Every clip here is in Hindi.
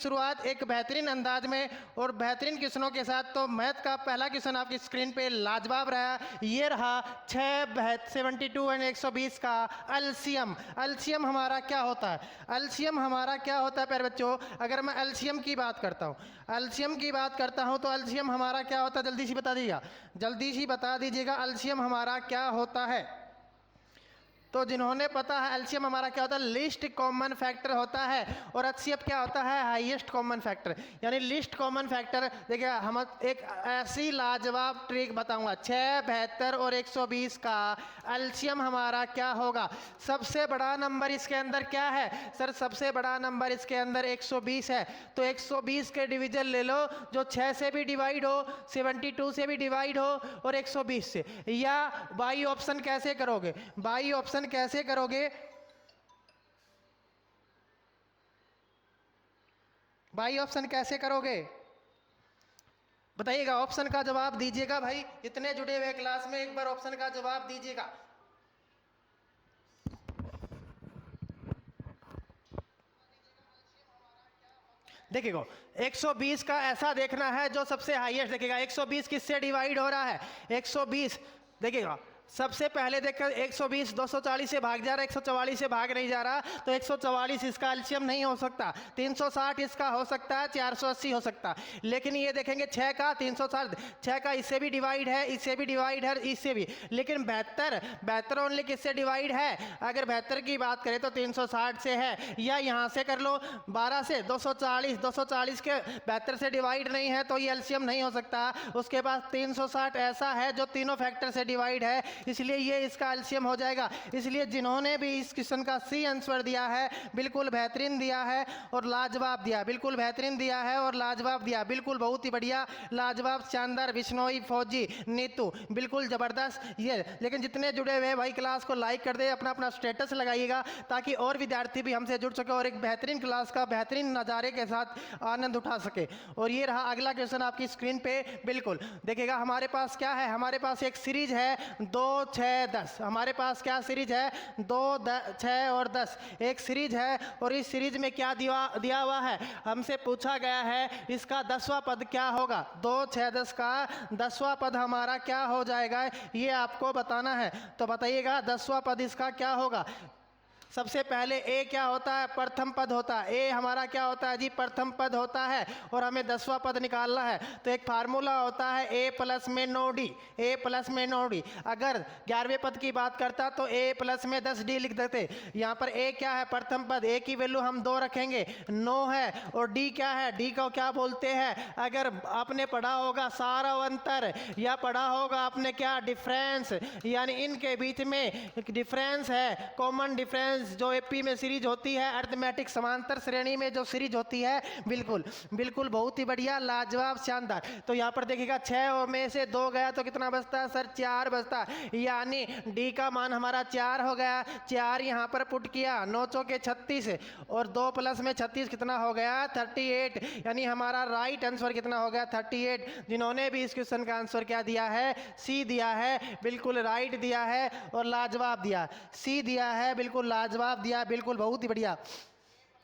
शुरुआत एक बेहतरीन अंदाज में और बेहतरीन क्वेश्चनों के साथ। तो मैथ का पहला क्वेश्चन आपकी स्क्रीन पे लाजवाब रहा, ये रहा 672 एंड 120 का एलसीएम। एलसीएम हमारा क्या होता है? एलसीएम हमारा क्या होता है प्यारे बच्चों? अगर मैं एलसीएम की बात करता हूँ, एलसीएम की बात करता हूँ तो एलसीएम हमारा क्या होता है? जल्दी से बता दीजिएगा, जल्दी से बता दीजिएगा एलसीएम हमारा क्या होता है। तो जिन्होंने पता है एलसीएम हमारा क्या होता है, लिस्ट कॉमन फैक्टर होता है। और एचसीएफ क्या होता है? हाईएस्ट कॉमन फैक्टर, यानी लिस्ट कॉमन फैक्टर। देखिए हम एक ऐसी लाजवाब ट्रिक बताऊंगा, 6, 72 और 120 का एलसीएम हमारा क्या होगा? सबसे बड़ा नंबर इसके अंदर क्या है सर? सबसे बड़ा नंबर इसके अंदर 120 है। तो 120 के डिवीजन ले लो जो 6 से भी डिवाइड हो, 72 से भी डिवाइड हो और 120 से। या बाई ऑप्शन कैसे करोगे? बाई ऑप्शन कैसे करोगे? बाई ऑप्शन कैसे करोगे बताइएगा, ऑप्शन का जवाब दीजिएगा भाई। इतने जुड़े हुए क्लास में एक बार ऑप्शन का जवाब दीजिएगा। देखिएगा 120 का ऐसा देखना है जो सबसे हाईएस्ट। देखिएगा 120 किससे डिवाइड हो रहा है? 120 देखिएगा सबसे पहले देखकर 120 240 से भाग जा रहा है, 144 से भाग नहीं जा रहा, तो 144 इसका एलसीएम नहीं हो सकता। 360 इसका हो सकता है, 480 हो सकता है। लेकिन ये देखेंगे 6 का 360, 6 का इससे भी डिवाइड है, इससे भी डिवाइड है, इससे भी। लेकिन 72 ओनली किससे डिवाइड है? अगर 72 की बात करें तो 360 से है। या यहाँ से कर लो 12 से 240, 240 के 72 से डिवाइड नहीं है तो ये एलसीएम नहीं हो सकता। उसके बाद 360 ऐसा है जो तीनों फैक्टर से डिवाइड है, इसलिए ये इसका एलसीएम हो जाएगा। इसलिए जिन्होंने भी इस क्वेश्चन का सी आंसर दिया है बिल्कुल बेहतरीन दिया है और लाजवाब दिया, बिल्कुल बेहतरीन दिया है और लाजवाब दिया, बिल्कुल बहुत ही बढ़िया, लाजवाब, शानदार। बिश्नोई, फौजी, नीतू, बिल्कुल ज़बरदस्त ये। लेकिन जितने जुड़े हुए भाई क्लास को लाइक कर दे, अपना अपना स्टेटस लगाइएगा ताकि और विद्यार्थी भी हमसे जुड़ सके और एक बेहतरीन क्लास का बेहतरीन नज़ारे के साथ आनंद उठा सके। और ये रहा अगला क्वेश्चन आपकी स्क्रीन पे। बिल्कुल देखिएगा हमारे पास क्या है, हमारे पास एक सीरीज है 2, 6, 10। हमारे पास क्या सीरीज है? 2, 6 और 10 एक सीरीज है। और इस सीरीज में क्या दिया हुआ है? हमसे पूछा गया है इसका 10वां पद क्या होगा। 2, 6, 10 का 10वां पद हमारा क्या हो जाएगा, ये आपको बताना है। तो बताइएगा 10वां पद इसका क्या होगा। सबसे पहले ए क्या होता है? प्रथम पद होता है। ए हमारा क्या होता है जी? प्रथम पद होता है। और हमें 10वां पद निकालना है तो एक फार्मूला होता है ए प्लस में 9d, ए प्लस में 9d। अगर 11वें पद की बात करता तो ए प्लस में 10d लिख देते। यहाँ पर ए क्या है? प्रथम पद, ए की वैल्यू हम 2 रखेंगे, 9 है। और डी क्या है? डी को क्या बोलते हैं? अगर आपने पढ़ा होगा सारा अंतर या पढ़ा होगा आपने क्या डिफरेंस, यानी इनके बीच में डिफरेंस है, कॉमन डिफरेंस जो एपी में सीरीज होती है, अरिथमेटिक समांतर श्रेणी में जो सीरीज होती है। बिल्कुल बिल्कुल बहुत ही बढ़िया, लाजवाब, शानदार। तो यहाँ पर देखिएगा 6 में से 2 गया तो कितना बचता है सर? 4 बचता है, यानी डी का मान हमारा 4 हो गया। 4 यहाँ पर पुट किया, 9 चौके 36 और 2 प्लस में 36 कितना हो गया? 38। यानी हमारा राइट आंसर कितना हो गया? 38। जिन्होंने भी इस क्वेश्चन का आंसर क्या दिया है? सी दिया है, बिल्कुल राइट दिया है और लाजवाब दिया। सी दिया है, बिल्कुल लाजवाब दिया, बिल्कुल बहुत ही बढ़िया।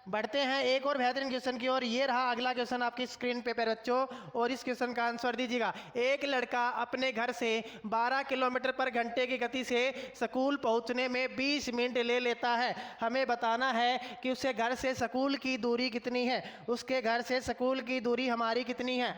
बढ़ते हैं एक और बेहतरीन क्वेश्चन की ओर। ये रहा अगला क्वेश्चन आपकी स्क्रीन पे बच्चों, और इस क्वेश्चन का आंसर दीजिएगा। एक लड़का अपने घर से 12 किलोमीटर पर घंटे की गति से स्कूल पहुंचने में 20 मिनट ले लेता है। हमें बताना है कि उसके घर से स्कूल की दूरी कितनी है। उसके घर से स्कूल की दूरी हमारी कितनी है?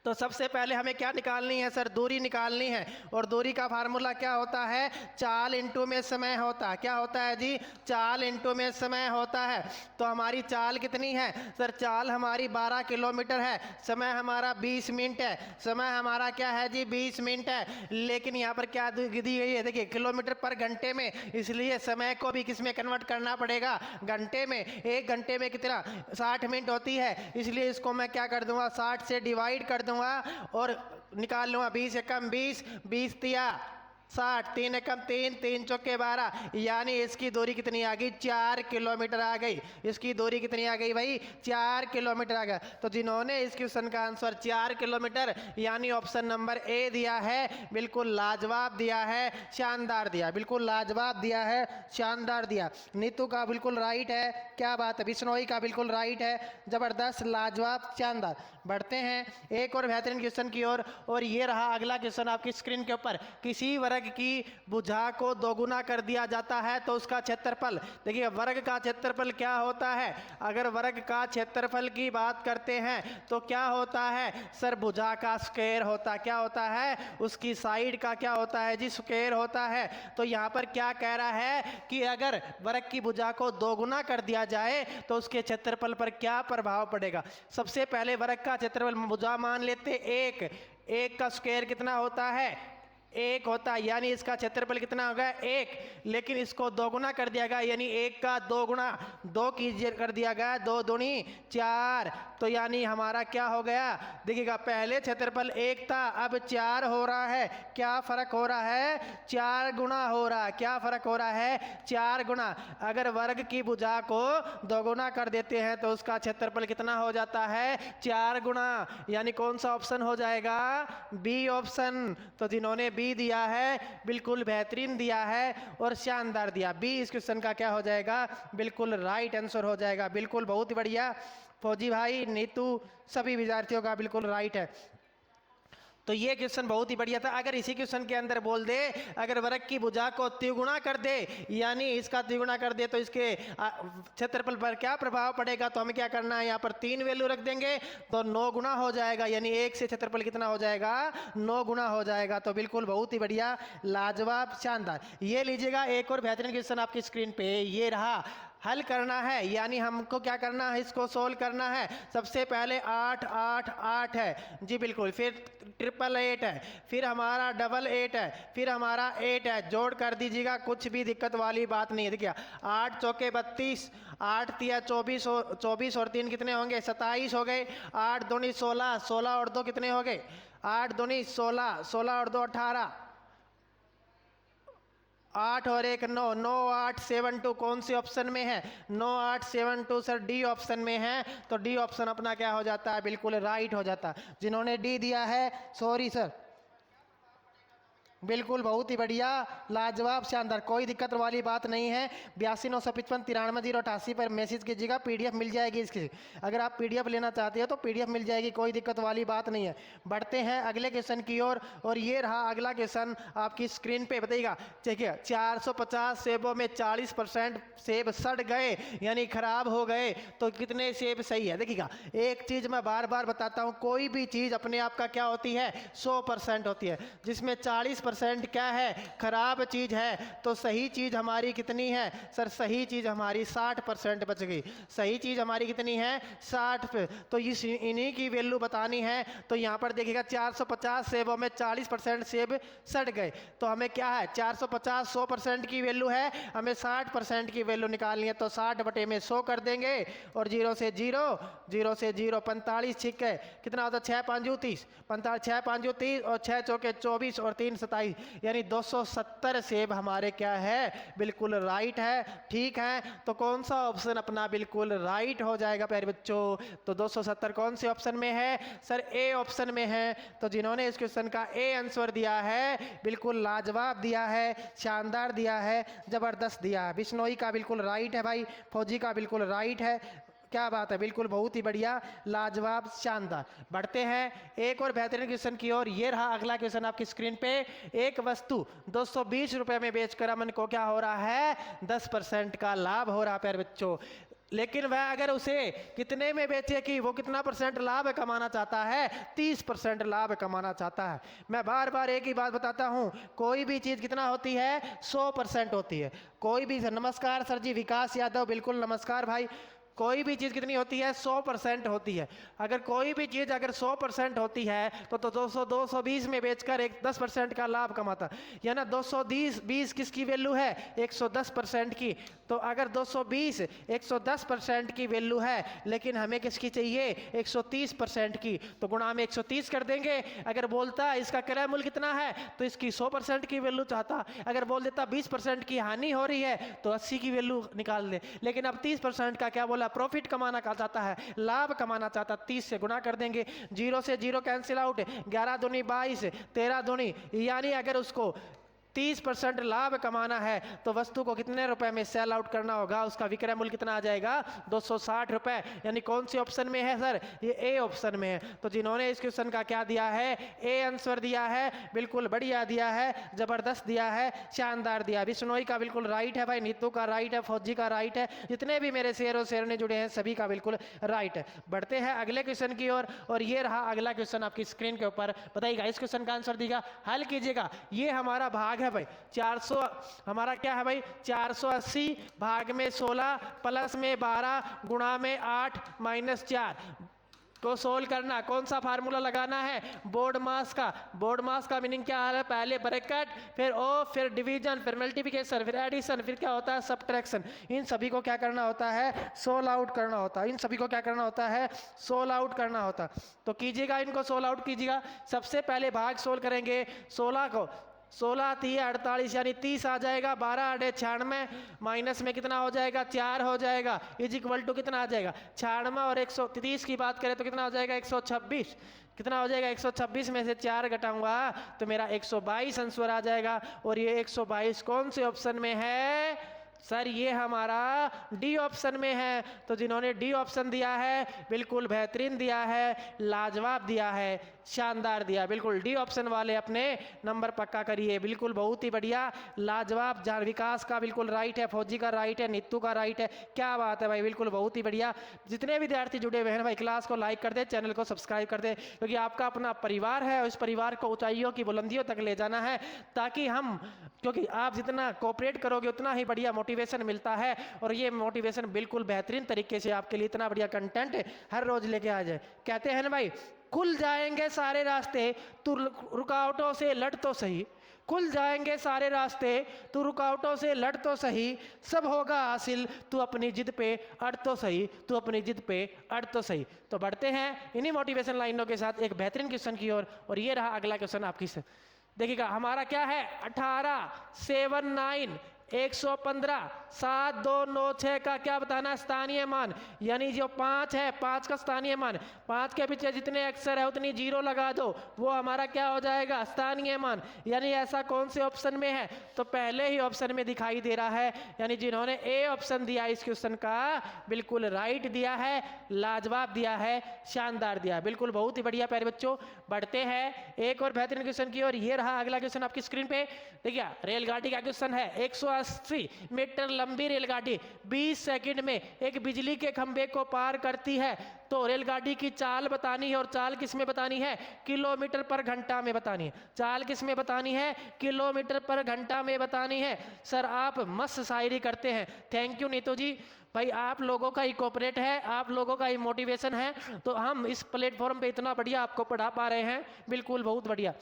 तो सबसे पहले हमें क्या निकालनी है सर? दूरी निकालनी है। और दूरी का फार्मूला क्या होता है? चाल इंटू में समय होता है। क्या होता है जी? चाल इंटू में समय होता है। तो हमारी चाल कितनी है सर? चाल हमारी 12 किलोमीटर है, समय हमारा 20 मिनट है। समय हमारा क्या है जी? 20 मिनट है। लेकिन यहाँ पर क्या दी गई है? देखिए किलोमीटर पर घंटे में, इसलिए समय को भी किस में कन्वर्ट करना पड़ेगा? घंटे में। 1 घंटे में कितना? 60 मिनट होती है, इसलिए इसको मैं क्या कर दूंगा? 60 से डिवाइड कर दूंगा और निकाल लूँगा। 20 एकम 20, 20 तिया 60, 3 एकम 3, 3 चौके 12, यानी इसकी दूरी कितनी आ गई? 4 किलोमीटर आ गई। इसकी दूरी कितनी आ गई भाई? 4 किलोमीटर आ गया। तो जिन्होंने इस क्वेश्चन का आंसर 4 किलोमीटर यानी ऑप्शन नंबर ए दिया है, बिल्कुल लाजवाब दिया है, शानदार दिया, बिल्कुल लाजवाब दिया है, शानदार दिया। नीतू का बिल्कुल राइट है, क्या बात है। बिश्नोई का बिल्कुल राइट है, जबरदस्त, लाजवाब, शानदार। बढ़ते हैं एक और बेहतरीन क्वेश्चन की ओर, और ये रहा अगला क्वेश्चन आपकी स्क्रीन के ऊपर। किसी वर्ग की भुजा को दोगुना कर दिया जाता है तो उसका क्षेत्रफल, देखिए वर्ग का क्षेत्रफल क्या होता है। अगर वर्ग का क्षेत्रफल की बात करते हैं तो क्या होता है सर? भुजा का स्क्वायर होता है। क्या होता है? उसकी साइड का क्या होता है जी? स्क्वायर होता है। तो यहाँ पर क्या कह रहा है कि अगर वर्ग की भुजा को दोगुना कर दिया जाए तो उसके क्षेत्रफल पर क्या प्रभाव पड़ेगा? सबसे पहले वर्ग का क्षेत्रफल भुजा मान लेते एक, एक का स्क्वायर कितना होता है? एक होता है, यानी इसका क्षेत्रफल कितना होगा? एक। लेकिन इसको दोगुना कर दिया गया, यानी एक का दो गुना, दो कीजिए कर दिया गया, 2 दूनी 4, तो यानी हमारा क्या हो गया? देखिएगा पहले क्षेत्रफल 1 था, अब 4 हो रहा है। क्या फर्क हो रहा है? 4 गुना हो रहा है। क्या फर्क हो रहा है? 4 गुना। अगर वर्ग की भुजा को दोगुना कर देते हैं तो उसका क्षेत्रफल कितना हो जाता है? 4 गुना। यानी कौन सा ऑप्शन हो जाएगा? B option. तो जिन्होंने बी दिया है बिल्कुल बेहतरीन दिया है और शानदार दिया। बी इस क्वेश्चन का क्या हो जाएगा? बिल्कुल राइट आंसर हो जाएगा। बिल्कुल बहुत बढ़िया फौजी भाई, नीतू, सभी विद्यार्थियों का बिल्कुल राइट है। तो ये क्वेश्चन बहुत ही बढ़िया था। अगर इसी क्वेश्चन के अंदर बोल दे अगर वर्ग की भुजा को तिगुना कर दे, यानी इसका तिगुना कर दे तो इसके क्षेत्रफल पर क्या प्रभाव पड़ेगा, तो हमें क्या करना है? यहाँ पर 3 वैल्यू रख देंगे तो 9 गुना हो जाएगा, यानी 1 से क्षेत्रफल कितना हो जाएगा? 9 गुना हो जाएगा। तो बिल्कुल बहुत ही बढ़िया, लाजवाब, शानदार। ये लीजिएगा एक और बेहतरीन क्वेश्चन आपकी स्क्रीन पे, ये रहा। हल करना है, यानी हमको क्या करना है? इसको सोल्व करना है। सबसे पहले 8 8 8 है जी, बिल्कुल। फिर 888 है, फिर हमारा 88 है, फिर हमारा 8 है। जोड़ कर दीजिएगा, कुछ भी दिक्कत वाली बात नहीं है। देखिए 8 चौके 32, 8 तिया 24 और 3 कितने होंगे? 27 हो गए। 8 दूनी 16, 16 और 2 कितने हो गए? 8 दूनी 16, 16 और 2 18, 8 और 1 9, 9 8 7 2 कौन सी ऑप्शन में है? 9 8 7 2 सर डी ऑप्शन में है। तो डी ऑप्शन अपना क्या हो जाता है? बिल्कुल राइट हो जाता है। जिन्होंने डी दिया है सॉरी सर, बिल्कुल बहुत ही बढ़िया, लाजवाब, शानदार, कोई दिक्कत वाली बात नहीं है। 82 955 93 088 पर मैसेज कीजिएगा, पीडीएफ मिल जाएगी इसकी। अगर आप पीडीएफ लेना चाहते हो तो पीडीएफ मिल जाएगी, कोई दिक्कत वाली बात नहीं है। बढ़ते हैं अगले क्वेश्चन की ओर, और ये रहा अगला क्वेश्चन आपकी स्क्रीन पे। बताइएगा देखिए 450 सेबों में 40% सेब सड़ गए यानी खराब हो गए, तो कितने सेब सही है? देखिएगा एक चीज मैं बार बार बताता हूँ, कोई भी चीज अपने आप का क्या होती है? 100% होती है। जिसमें 40% क्या है? खराब चीज है। तो सही चीज हमारी कितनी है सर? सही चीज हमारी 60% बच गई। सही चीज हमारी कितनी है? 60 पे। तो इस इन्हीं की वैल्यू बतानी है। तो यहाँ पर देखिएगा 450 सेबों में 40% सेब सड़ गए, तो हमें क्या है? 450 100% की वैल्यू है, हमें 60% की वैल्यू निकालनी है। तो 60 बटे में 100 कर देंगे, और 0 से 0, 0 से 0, 45 छिक है, कितना होता है? 6 5 30, 45 6 5 30 और 6 चौके 24 और 3 27, यानी 270 सेब हमारे क्या है? बिल्कुल राइट है। ठीक है, तो कौन सा ऑप्शन अपना बिल्कुल राइट हो जाएगा प्यारे बच्चों? तो 270 कौन से ऑप्शन में है सर? ए ऑप्शन में है। तो जिन्होंने इस क्वेश्चन का ए आंसर दिया है बिल्कुल लाजवाब दिया है, शानदार दिया है, जबरदस्त दिया है। बिश्नोई का बिल्कुल राइट है भाई, फौजी का बिल्कुल राइट है, क्या बात है, बिल्कुल बहुत ही बढ़िया, लाजवाब, शानदार। बढ़ते हैं एक और बेहतरीन क्वेश्चन की ओर। ये रहा अगला क्वेश्चन आपकी स्क्रीन पे। एक वस्तु 220 रुपए में बेचकर अमन को क्या हो रहा है? 10% का लाभ हो रहा है प्यारे बच्चों। लेकिन वह अगर उसे कितने में बेचे कि वो कितना परसेंट लाभ कमाना चाहता है? 30% लाभ कमाना चाहता है। मैं बार बार एक ही बात बताता हूँ, कोई भी चीज़ कितना होती है? 100% होती है। कोई भी, नमस्कार सर जी, विकास यादव, बिल्कुल नमस्कार भाई। कोई भी चीज़ कितनी होती है? 100% होती है। अगर कोई भी चीज़ अगर 100% होती है तो 220 में बेचकर एक 10% का लाभ कमाता, या ना 220 किसकी वैल्यू है? 110% की। तो अगर 220 110% की वैल्यू है, लेकिन हमें किसकी चाहिए? 130% की, तो गुणा में 130 कर देंगे। अगर बोलता इसका क्रय मूल्य कितना है तो इसकी 100% की वैल्यू चाहता। अगर बोल देता 20% की हानि हो रही है तो 80 की वैल्यू निकाल दे। लेकिन अब 30% का क्या बोला? प्रॉफिट कमाना चाहता है, लाभ कमाना चाहता। 30 से गुणा कर देंगे, 0 से 0 कैंसिल आउट, 11 दूनी 22, 13 दूनी, यानी अगर उसको 30% लाभ कमाना है तो वस्तु को कितने रुपए में सेल आउट करना होगा? उसका विक्रय मूल्य कितना आ जाएगा? 260 रुपए। यानी कौन सी ऑप्शन में है सर? ये ए ऑप्शन में है। तो जिन्होंने इस क्वेश्चन का क्या दिया है? ए आंसर दिया है, बिल्कुल बढ़िया दिया है, जबरदस्त दिया है, शानदार दिया। बिश्नोई का बिल्कुल राइट है भाई, नीतू का राइट है, फौजी का राइट है, जितने भी मेरे शेर और शेरने जुड़े हैं सभी का बिल्कुल राइट है। बढ़ते हैं अगले क्वेश्चन की ओर, और ये रहा अगला क्वेश्चन आपकी स्क्रीन के ऊपर। बताइएगा इस क्वेश्चन का आंसर दीजिएगा, हल कीजिएगा। ये हमारा भाग है भाई 400, हमारा क्या है भाई? 480 भाग में 16 प्लस में 12 गुणा में 8 माइनस 4 को सोल्व करना। कौन सा फार्मूला लगाना है? बोर्ड मास का। बोर्ड मास का मीनिंग क्या है? पहले ब्रैकेट, फिर ओ, फिर डिवीजन, फिर मल्टीप्लिकेशन, फिर एडिशन, फिर क्या होता है? सब्ट्रैक्शन। इन सभी को क्या करना होता है? सोल्व आउट करना होता है। इन सभी को क्या करना होता है? सोल्व आउट करना होता है। तो कीजिएगा, इनको सोल्व आउट कीजिएगा। सबसे पहले भाग सोल्व करेंगे 16 को। 16 3 48 यानी 30 आ जाएगा, 12 8 96, माइनस में कितना हो जाएगा? 4 हो जाएगा, इज इक्वल टू कितना आ जाएगा? 96 और 130 की बात करें तो कितना हो जाएगा? 126। कितना हो जाएगा? 126 में से 4 घटाऊंगा तो मेरा 122 आंसर आ जाएगा। और ये 122 कौन से ऑप्शन में है सर? ये हमारा डी ऑप्शन में है। तो जिन्होंने डी ऑप्शन दिया है बिल्कुल बेहतरीन दिया है, लाजवाब दिया है, शानदार दिया। बिल्कुल डी ऑप्शन वाले अपने नंबर पक्का करिए, बिल्कुल बहुत ही बढ़िया, लाजवाब। जहाँ विकास का बिल्कुल राइट है, फौजी का राइट है, नीतू का राइट है, क्या बात है भाई, बिल्कुल बहुत ही बढ़िया। जितने विद्यार्थी जुड़े हुए हैं भाई, क्लास को लाइक कर दे, चैनल को सब्सक्राइब कर दे, क्योंकि आपका अपना परिवार है और इस परिवार को ऊंचाइयों की बुलंदियों तक ले जाना है, ताकि हम, क्योंकि आप जितना कोऑपरेट करोगे उतना ही बढ़िया मोटिवेशन मिलता है। और ये मोटिवेशन बिल्कुल बेहतरीन तरीके से आपके लिए इतना बढ़िया कंटेंट हर रोज लेके आ जाए। कहते हैं ना भाई, खुल जाएंगे सारे रास्ते, तू रुकावटों से लड़ तो सही। खुल जाएंगे सारे रास्ते, तू रुकावटों से लड़ तो सही। सब होगा हासिल, तू अपनी जिद पे अड़ तो सही, तू अपनी जिद पे अड़ तो सही। तो बढ़ते हैं इन्हीं मोटिवेशन लाइनों के साथ एक बेहतरीन क्वेश्चन की ओर। और ये रहा अगला क्वेश्चन आपकी से। देखिएगा हमारा क्या है? 18 7 9 115 7 2 9 6 का क्या बताना? स्थानीय मान। यानी जो 5 है, 5 का स्थानीय मान, 5 के पीछे जितने अक्षर है उतनी जीरो लगा दो, वो हमारा क्या हो जाएगा? स्थानीय मान। यानी ऐसा कौन से ऑप्शन में है? तो पहले ही ऑप्शन में दिखाई दे रहा है। यानी जिन्होंने ए ऑप्शन दिया इस क्वेश्चन का, बिल्कुल राइट दिया है, लाजवाब दिया है, शानदार दिया, बिल्कुल बहुत ही बढ़िया प्यारे बच्चों। बढ़ते हैं एक और बेहतरीन क्वेश्चन की ओर। ये रहा अगला क्वेश्चन आपकी स्क्रीन पे। देखिए रेलगाड़ी का क्वेश्चन है। 180 मीटर लंबी रेलगाड़ी 20 सेकंड में एक बिजली के खंभे को पार करती है। तो रेलगाड़ी की चाल बतानी है, और चाल किस में बतानी है? किलोमीटर पर घंटा में बतानी है। चाल किस में बतानी है? किलोमीटर पर घंटा में बतानी है। सर आप मस्त शायरी करते हैं, थैंक यू नीतू जी। भाई आप लोगों का ही कोऑपरेट है, आप लोगों का ही मोटिवेशन है, तो हम इस प्लेटफॉर्म पे इतना बढ़िया आपको पढ़ा पा रहे हैं, बिल्कुल बहुत बढ़िया।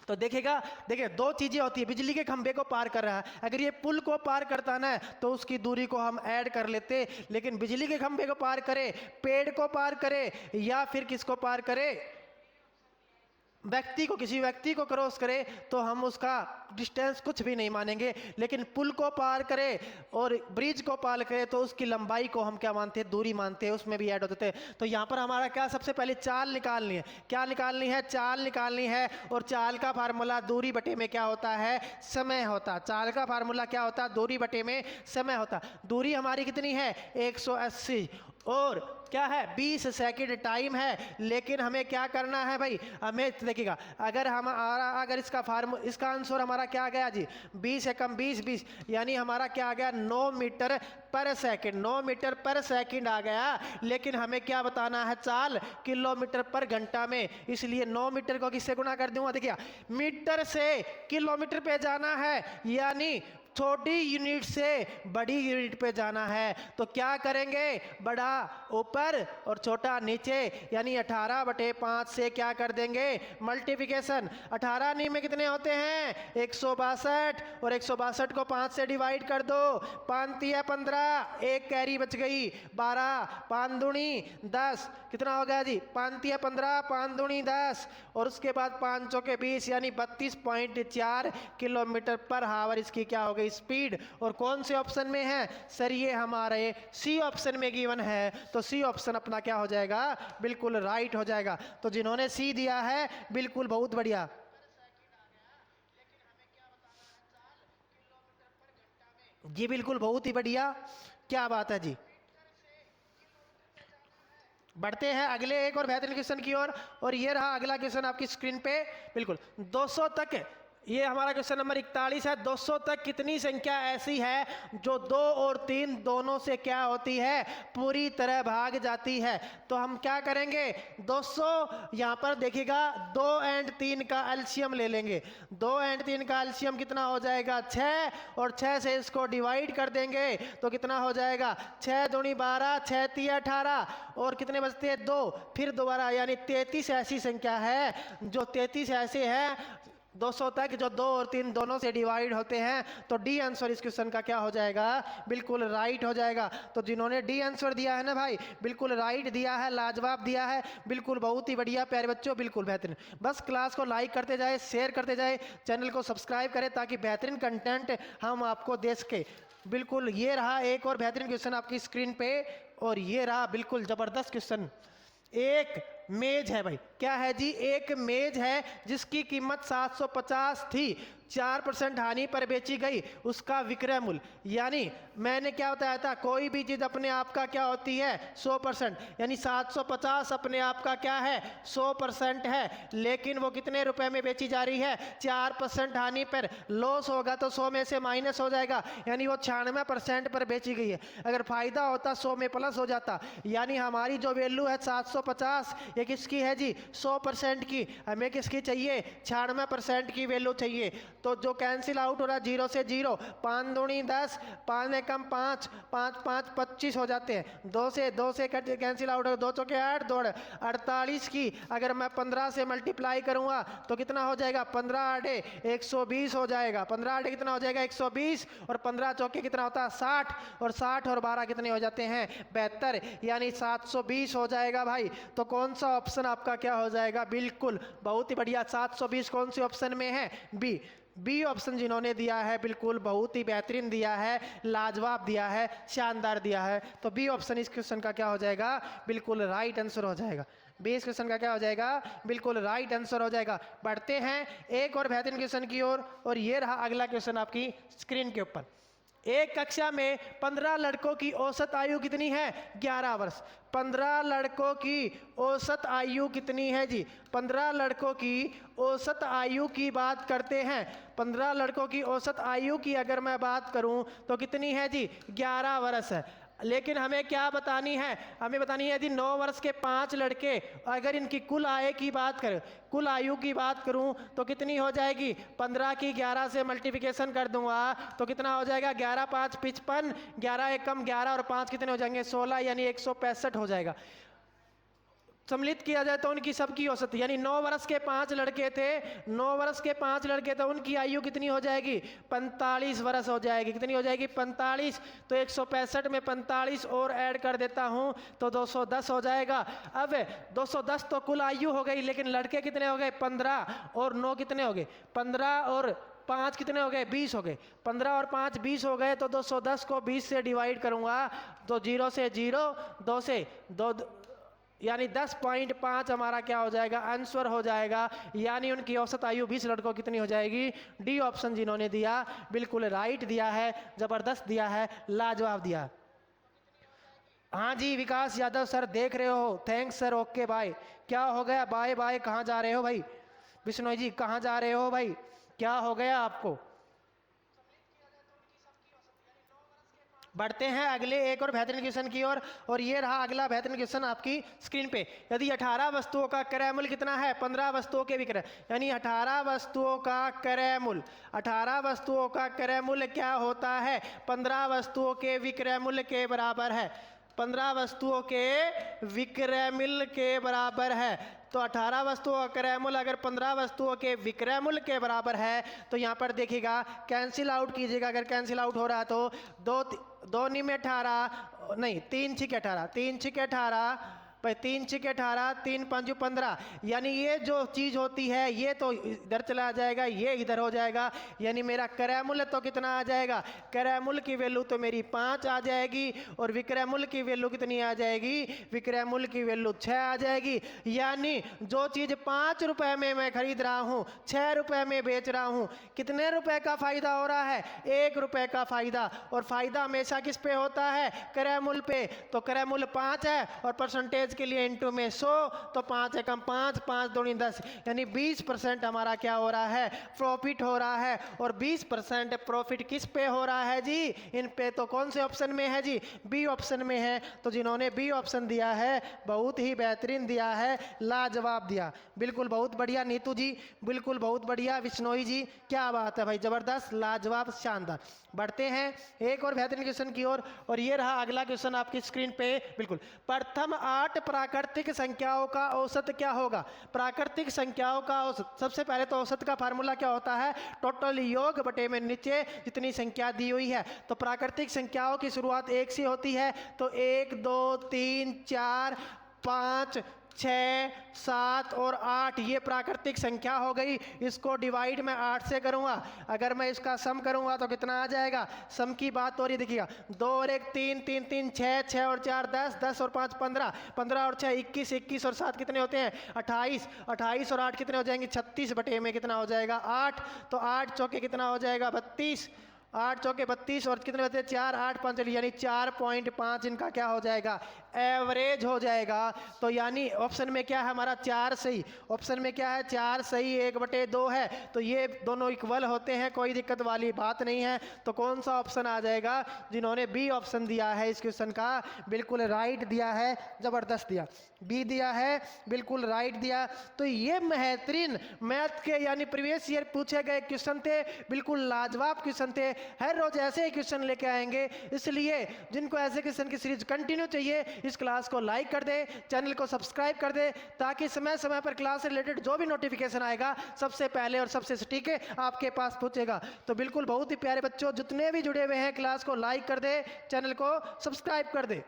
तो देखेगा, देखिए दो चीजें होती है। बिजली के खंभे को पार कर रहा है, अगर ये पुल को पार करता ना तो उसकी दूरी को हम ऐड कर लेते, लेकिन बिजली के खंभे को पार करे, पेड़ को पार करे, या फिर किसको पार करे? व्यक्ति को, किसी व्यक्ति को क्रॉस करे तो हम उसका डिस्टेंस कुछ भी नहीं मानेंगे। लेकिन पुल को पार करे और ब्रिज को पार करे तो उसकी लंबाई को हम क्या मानते हैं? दूरी मानते हैं, उसमें भी ऐड हो जाते हैं। तो यहाँ पर हमारा क्या, सबसे पहले चाल निकालनी है। क्या निकालनी है? चाल निकालनी है। और चाल का फार्मूला दूरी बटे में क्या होता है? समय होता है। चाल का फार्मूला क्या होता है? दूरी बटे में समय होता। दूरी हमारी कितनी है? 180, और क्या है? 20 सेकंड टाइम है। लेकिन हमें क्या करना है भाई? हमें देखिएगा, अगर हमारा, अगर इसका आंसर हमारा क्या आ गया जी? 20 एकम 20, यानी हमारा क्या आ गया? 9 मीटर पर सेकंड। 9 मीटर पर सेकंड आ गया। लेकिन हमें क्या बताना है? चाल किलोमीटर पर घंटा में। इसलिए 9 मीटर को किससे गुणा कर दूंगा? देखिए मीटर से किलोमीटर पे जाना है, यानी छोटी यूनिट से बड़ी यूनिट पे जाना है तो क्या करेंगे, बड़ा ऊपर और छोटा नीचे, यानी 18/5 से क्या कर देंगे मल्टीप्लिकेशन। 18 नी में कितने होते हैं 162, और 162 को 5 से डिवाइड कर दो, 5 तिया 15, एक कैरी बच गई 12, 5 दूनी 10, कितना हो गया जी 5 तिया 15, 5 दूनी 10, और उसके बाद 5 चौके 20, यानी 32.4 किलोमीटर पर हावर इसकी क्या हो गई स्पीड। और कौन से ऑप्शन में है सर, ये हमारे सी ऑप्शन में गिवन है, तो सी ऑप्शन अपना क्या हो जाएगा बिल्कुल राइट हो जाएगा। तो जिन्होंने सी दिया है बिल्कुल बहुत बढ़िया। जी बिल्कुल बहुत ही बढ़िया, क्या बात है जी। बढ़ते हैं अगले एक और बेहतरीन क्वेश्चन की ओर, और ये रहा अगला क्वेश्चन आपकी स्क्रीन पे। बिल्कुल 200 तक, ये हमारा क्वेश्चन नंबर 41 है। 200 तक कितनी संख्या ऐसी है जो 2 और 3 दोनों से क्या होती है पूरी तरह भाग जाती है। तो हम क्या करेंगे 200, यहाँ पर देखिएगा 2 और 3 का एलसीएम ले लेंगे। 2 और 3 का एलसीएम कितना हो जाएगा 6, और 6 से इसको डिवाइड कर देंगे तो कितना हो जाएगा 6 दूनी 12, 6 तिया 18, और कितने बचते हैं 2, फिर दोबारा, यानी 33 ऐसी संख्या है जो 33 ऐसे हैं 200 तक जो 2 और 3 दोनों से डिवाइड होते हैं। तो डी आंसर इस क्वेश्चन का क्या हो जाएगा बिल्कुल राइट हो जाएगा। तो जिन्होंने डी आंसर दिया है ना भाई बिल्कुल राइट दिया है, लाजवाब दिया है, बिल्कुल बहुत ही बढ़िया प्यारे बच्चों, बिल्कुल बेहतरीन। बस क्लास को लाइक करते जाए, शेयर करते जाए, चैनल को सब्सक्राइब करें ताकि बेहतरीन कंटेंट हम आपको दे सके। बिल्कुल ये रहा एक और बेहतरीन क्वेश्चन आपकी स्क्रीन पे, और ये रहा बिल्कुल जबरदस्त क्वेश्चन। एक मेज है भाई, क्या है जी एक मेज है जिसकी कीमत 750 थी, 4% हानि पर बेची गई, उसका विक्रय मूल्य, यानी मैंने क्या बताया था कोई भी चीज अपने आप का क्या होती है 100%, यानी 750 अपने आप का क्या है 100% है, लेकिन वो कितने रुपए में बेची जा रही है 4% हानि पर। लॉस होगा तो 100 में से माइनस हो जाएगा, यानी वो 96% पर बेची गई है। अगर फायदा होता 100 में प्लस हो जाता, यानी हमारी जो वैल्यू है 750 ये किसकी है जी 100% की, हमें किसकी चाहिए 96% की वैल्यू चाहिए। तो जो कैंसिल आउट हो रहा है 0 से 0, 5 दूनी 10, 5 में कम 5, 5 5 25 हो जाते हैं। 2 से कैंसिल आउट हो, 2 चौके 8, 2 48 की अगर मैं 15 से मल्टीप्लाई करूंगा तो कितना हो जाएगा 15 आड़े 120 हो जाएगा। 15 आड़े कितना हो जाएगा 120, और 15 चौके कितना होता है 60, और 60 और 12 कितने हो जाते हैं 72, यानी 720 हो जाएगा भाई। तो कौन सा ऑप्शन आपका क्या हो जाएगा बिल्कुल बहुत ही बढ़िया, 720 कौन सी ऑप्शन में है बी ऑप्शन जिन्होंने दिया है बिल्कुल बहुत ही बेहतरीन दिया है, लाजवाब दिया है, शानदार दिया है। तो बी ऑप्शन इस क्वेश्चन का क्या हो जाएगा बिल्कुल राइट आंसर हो जाएगा। बी इस क्वेश्चन का क्या हो जाएगा बिल्कुल राइट आंसर हो जाएगा। बढ़ते हैं एक और बेहतरीन क्वेश्चन की ओर, और ये रहा अगला क्वेश्चन आपकी स्क्रीन के ऊपर। एक कक्षा में 15 लड़कों की औसत आयु कितनी है 11 वर्ष। 15 लड़कों की औसत आयु कितनी है जी 15 लड़कों की औसत आयु की बात करते हैं। 15 लड़कों की औसत आयु की अगर मैं बात करूं तो कितनी है जी 11 वर्ष है। लेकिन हमें क्या बतानी है, हमें बतानी है यदि 9 वर्ष के 5 लड़के, अगर इनकी कुल आयु की बात करें, कुल आयु की बात करूं तो कितनी हो जाएगी 15 की 11 से मल्टीप्लिकेशन कर दूंगा तो कितना हो जाएगा 11 5 55, 11 एक कम 11 और 5 कितने हो जाएंगे 16, यानी 165 हो जाएगा। सम्मिलित किया जाए तो उनकी सबकी औसत, यानी 9 वर्ष के 5 लड़के थे, 9 वर्ष के 5 लड़के थे, उनकी आयु कितनी हो जाएगी 45 वर्ष हो जाएगी। कितनी हो जाएगी 45, तो 165 में 45 और ऐड कर देता हूं तो 210 हो जाएगा। अब 210 तो कुल आयु हो गई, लेकिन लड़के कितने हो गए 15, और 9 कितने हो गए 15 और 5 कितने हो गए 20 हो गए। 15 और 5 20 हो गए, तो 210 को 20 से डिवाइड करूंगा तो 0 से 0, 2 से 2, यानी 10.5 हमारा क्या हो जाएगा आंसर हो जाएगा। यानी उनकी औसत आयु 20 लड़कों कितनी हो जाएगी। डी ऑप्शन जिन्होंने दिया बिल्कुल राइट दिया है, जबरदस्त दिया है, लाजवाब दिया। हाँ जी विकास यादव सर देख रहे हो, थैंक्स सर, ओके बाय। क्या हो गया बाय बाय, कहाँ जा रहे हो भाई बिश्नोई जी, कहाँ जा रहे हो भाई, क्या हो गया आपको। बढ़ते हैं अगले एक और बेहतरीन क्वेश्चन की ओर और ये रहा अगला बेहतरीन क्वेश्चन आपकी स्क्रीन पे। यदि 18 वस्तुओं का क्रय मूल्य कितना है 15 वस्तुओं के विक्रय, यानी 18 वस्तुओं का क्रय मूल्य, 18 वस्तुओं का क्रय मूल्य क्या होता है 15 वस्तुओं के विक्रय मूल्य के बराबर है, 15 वस्तुओं के विक्रय मूल्य के बराबर है। तो 18 वस्तुओं का क्रय मूल्य अगर 15 वस्तुओं के विक्रय मूल्य के बराबर है तो यहाँ पर देखिएगा कैंसिल आउट कीजिएगा। अगर कैंसिल आउट हो रहा है तो दो नी में 18 नहीं 3 छिके 18, 3 छिके 18 भाई 3 छिके 18, 3 पंजू 15, यानी ये जो चीज़ होती है ये तो इधर चला जाएगा, ये इधर हो जाएगा, यानी मेरा क्रय मूल्य तो कितना आ जाएगा, क्रय मूल्य की वैल्यू तो मेरी 5 आ जाएगी और विक्रय मूल्य की वैल्यू कितनी आ जाएगी, विक्रय मूल्य की वैल्यू 6 आ जाएगी। यानी जो चीज़ 5 रुपए में मैं खरीद रहा हूँ 6 रुपए में बेच रहा हूँ, कितने रुपए का फायदा हो रहा है 1 रुपए का फायदा। और फायदा हमेशा किस पे होता है क्रय मूल्य पे, तो क्रय मूल्य 5 है और परसेंटेज के लिए इंटू में 100, तो 5 एकम 5, 5 दूनी 10, यानी 20% हमारा क्या हो रहा है प्रॉफिट हो रहा है। और 20% प्रॉफिट किस पे हो रहा है जी, इन पे। तो कौन से ऑप्शन में है जी, बी ऑप्शन में है। तो जिन्होंने बी ऑप्शन दिया है बहुत ही बेहतरीन दिया है, लाजवाब दिया, बिल्कुल बहुत बढ़िया नीतू जी, बिल्कुल बहुत बढ़िया विश्नोई जी, क्या बात है भाई, जबरदस्त लाजवाब शानदार। बढ़ते हैं एक और बेहतरीन क्वेश्चन की ओर और ये रहा अगला क्वेश्चन आपकी स्क्रीन पे। बिल्कुल प्रथम 8 प्राकृतिक संख्याओं का औसत क्या होगा, प्राकृतिक संख्याओं का औसत। सबसे पहले तो औसत का फार्मूला क्या होता है, टोटल योग बटे में नीचे जितनी संख्या दी हुई है। तो प्राकृतिक संख्याओं की शुरुआत 1 से होती है, तो 1 2 3 4 5 6 7 और 8 ये प्राकृतिक संख्या हो गई। इसको डिवाइड मैं 8 से करूंगा, अगर मैं इसका सम करूंगा तो कितना आ जाएगा, सम की बात हो रही देखिएगा, 2 और 1 3 3 3 6 6 और 4 10 10 और 5 15 15 और 6 21 21 और 7 कितने होते हैं 28 28 और 8 कितने हो जाएंगे 36 बटे में कितना हो जाएगा 8, तो 8 चौके कितना हो जाएगा 32, 8 चौके 32 और कितने बचे 4 8 5 यानी 4.5 इनका क्या हो जाएगा एवरेज हो जाएगा। तो यानी ऑप्शन में क्या है हमारा 4 सही, ऑप्शन में क्या है 4 सही 1/2 है, तो ये दोनों इक्वल होते हैं, कोई दिक्कत वाली बात नहीं है। तो कौन सा ऑप्शन आ जाएगा, जिन्होंने बी ऑप्शन दिया है इस क्वेश्चन का बिल्कुल राइट दिया है, जबरदस्त दिया, बी दिया है बिल्कुल राइट दिया। तो ये बेहतरीन मैथ के यानी प्रीवियस ईयर पूछे गए क्वेश्चन थे, बिल्कुल लाजवाब क्वेश्चन थे। हर रोज ऐसे ही क्वेश्चन लेके आएंगे, इसलिए जिनको ऐसे क्वेश्चन की सीरीज कंटिन्यू चाहिए इस क्लास को लाइक कर दे, चैनल को सब्सक्राइब कर दे, ताकि समय समय पर क्लास से रिलेटेड जो भी नोटिफिकेशन आएगा सबसे पहले और सबसे सटीक आपके पास पहुंचेगा। तो बिल्कुल बहुत ही प्यारे बच्चों जितने भी जुड़े हुए हैं क्लास को लाइक कर दे, चैनल को सब्सक्राइब कर दे।